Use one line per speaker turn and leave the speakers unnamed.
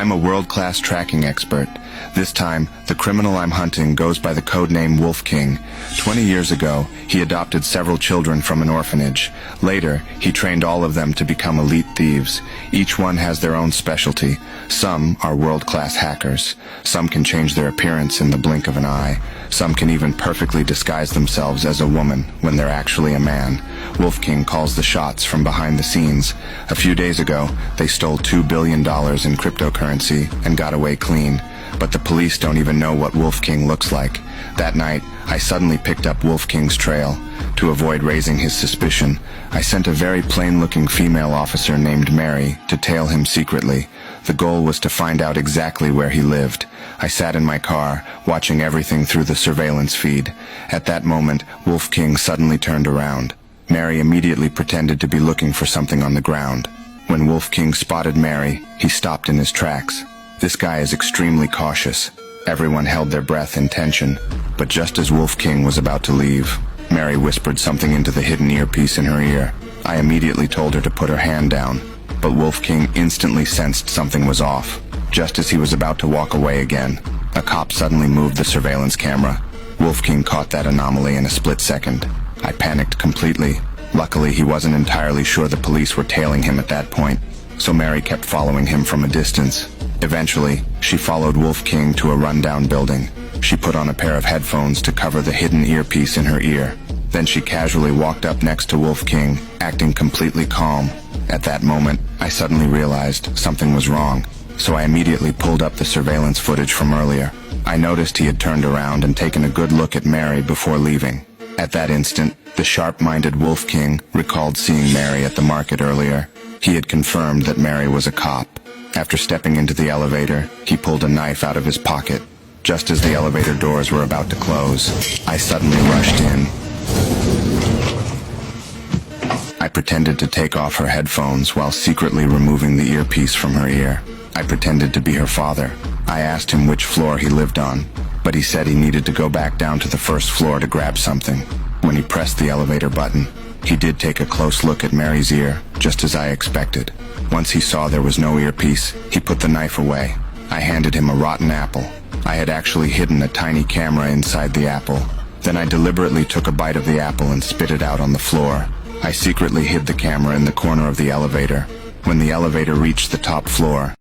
I'm a world-class tracking expert. This time, the criminal I'm hunting goes by the code name Wolf King. 20 years ago, he adopted several children from an orphanage. Later, he trained all of them to become elite thieves. Each one has their own specialty. Some are world-class hackers. Some can change their appearance in the blink of an eye. Some can even perfectly disguise themselves as a woman when they're actually a man. Wolf King calls the shots from behind the scenes. A few days ago, they stole $2 billion in cryptocurrency and got away clean. But the police don't even know what Wolf King looks like. That night, I suddenly picked up Wolf King's trail. To avoid raising his suspicion, I sent a very plain-looking female officer named Mary to tail him secretly. The goal was to find out exactly where he lived. I sat in my car, watching everything through the surveillance feed. At that moment, Wolf King suddenly turned around. Mary immediately pretended to be looking for something on the ground. When Wolf King spotted Mary, he stopped in his tracks. This guy is extremely cautious. Everyone held their breath in tension, but just as Wolf King was about to leave, Mary whispered something into the hidden earpiece in her ear. I immediately told her to put her hand down, but Wolf King instantly sensed something was off. Just as he was about to walk away again, a cop suddenly moved the surveillance camera. Wolf King caught that anomaly in a split second. I panicked completely. Luckily, he wasn't entirely sure the police were tailing him at that point, so Mary kept following him from a distance. Eventually, she followed Wolf King to a rundown building. She put on a pair of headphones to cover the hidden earpiece in her ear. Then she casually walked up next to Wolf King, acting completely calm. At that moment, I suddenly realized something was wrong, so I immediately pulled up the surveillance footage from earlier. I noticed he had turned around and taken a good look at Mary before leaving. At that instant, the sharp-minded Wolf King recalled seeing Mary at the market earlier. He had confirmed that Mary was a cop. After stepping into the elevator, he pulled a knife out of his pocket. Just as the elevator doors were about to close, I suddenly rushed in. I pretended to take off her headphones while secretly removing the earpiece from her ear. I pretended to be her father. I asked him which floor he lived on, but he said he needed to go back down to the first floor to grab something. When he pressed the elevator button, he did take a close look at Mary's ear, just as I expected. Once he saw there was no earpiece, he put the knife away. I handed him a rotten apple. I had actually hidden a tiny camera inside the apple. Then I deliberately took a bite of the apple and spit it out on the floor. I secretly hid the camera in the corner of the elevator. When the elevator reached the top floor,